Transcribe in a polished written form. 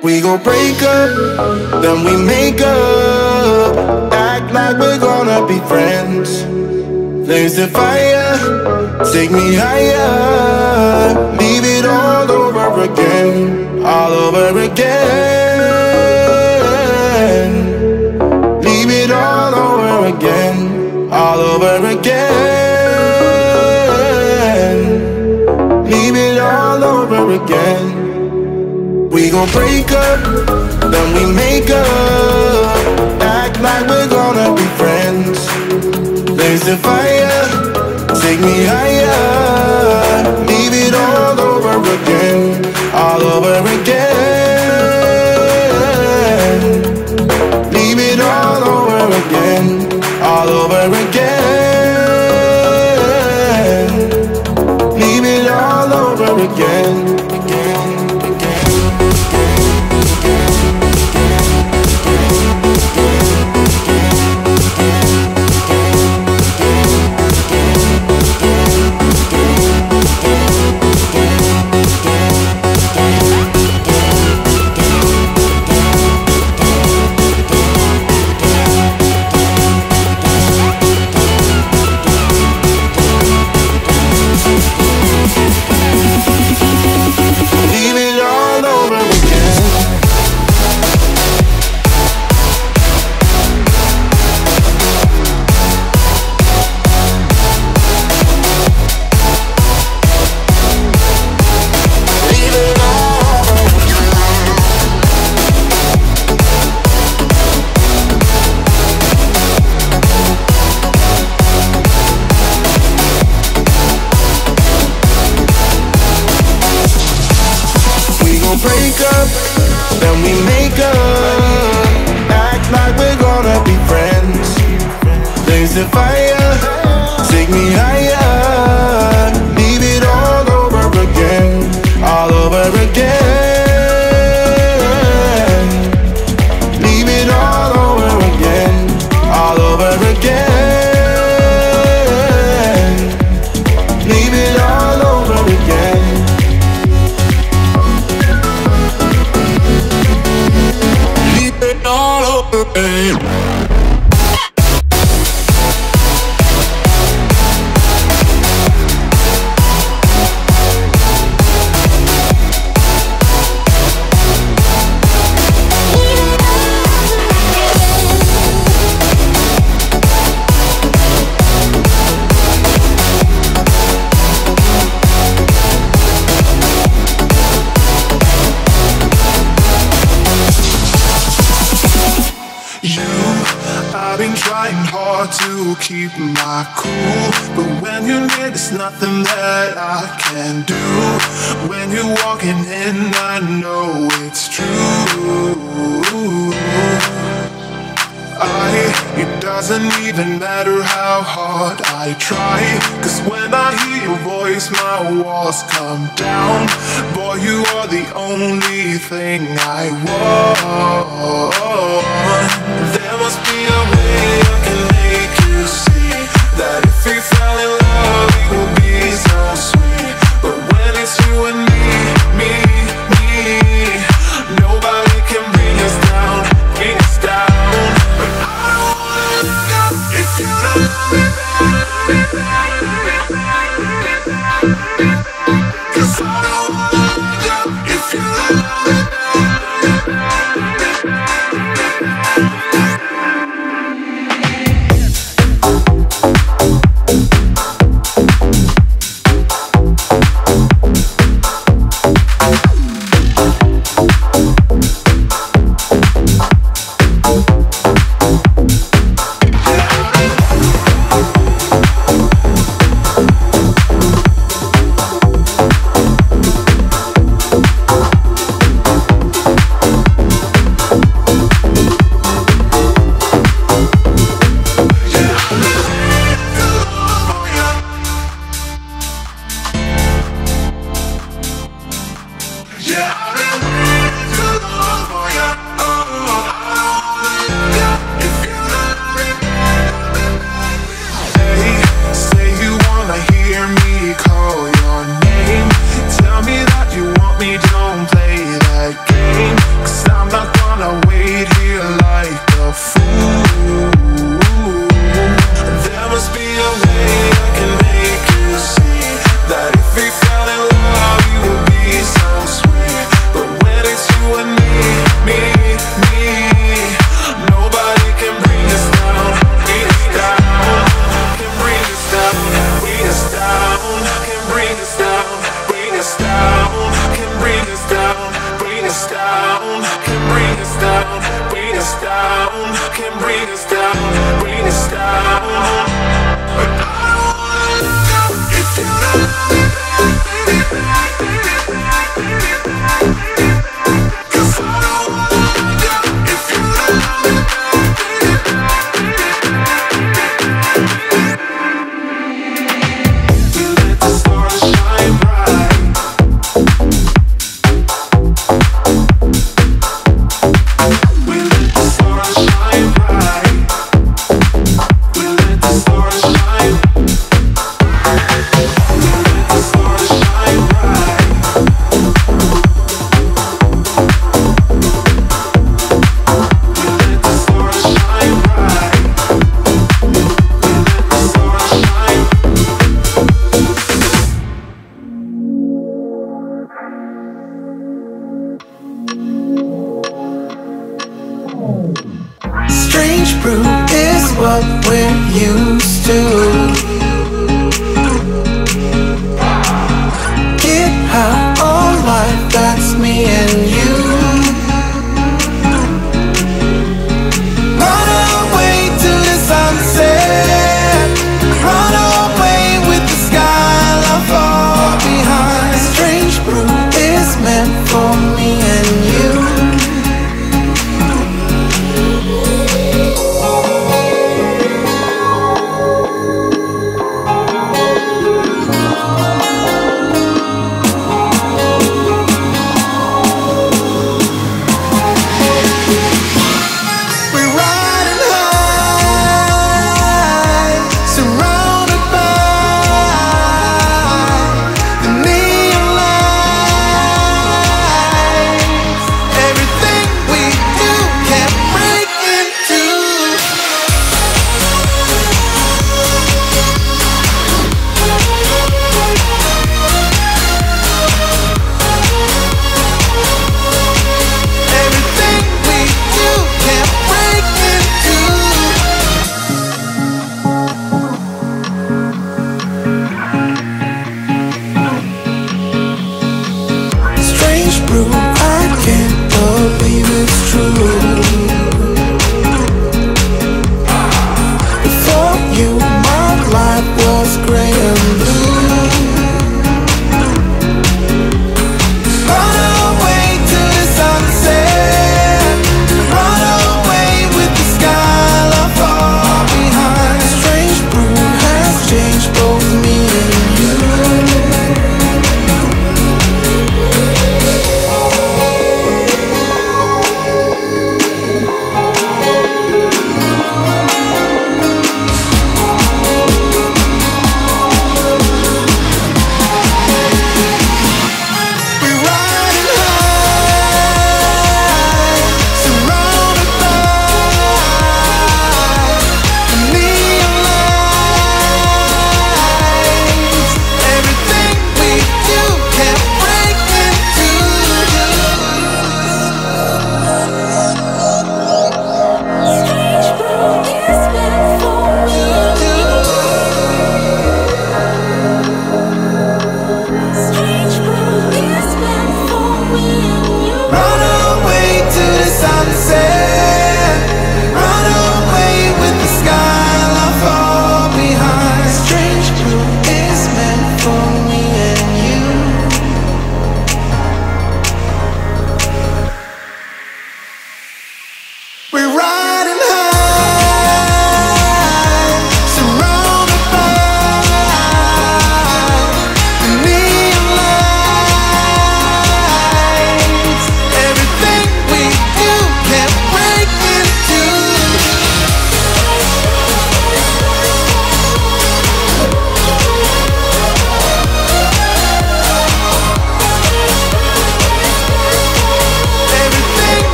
We gon' break up, then we make up, act like we're gonna be friends. Flames the fire, take me higher, leave it all over again, all over again. Leave it all over again, all over again. Leave it all over again. We gon' break up, then we make up, act like we're gonna be friends. Blaze the fire, take me higher, leave it all over again, all over again. Leave it all over again, all over again. Leave it all over again. Break up, then we make up, act like we're gonna be friends. Blaze the fire, take me higher, leave it all over again, all over again. Leave it all over again, all over again. Leave it all over again. All over again. I've been trying hard to keep my cool, but when you're near, there's nothing that I can do. When you're walking in, I know it's true. It doesn't even matter how hard I try, 'cause when I hear your voice, my walls come down. Boy, you are the only thing I want. There must be a way I can make you see that if we fell in love, it would be so sweet. But when it's you and me, nobody can bring us down, bring us down. But I don't wanna look up if you love me, 'cause I don't wanna look up if you love me. Call your name, tell me that you want me, don't play that game. 'Cause brew is what we're used to. Get high on life, that's me and you. Run away to the sunset, run away with the sky left far behind. Strange brew is meant for me and you. Strange brew is meant for me.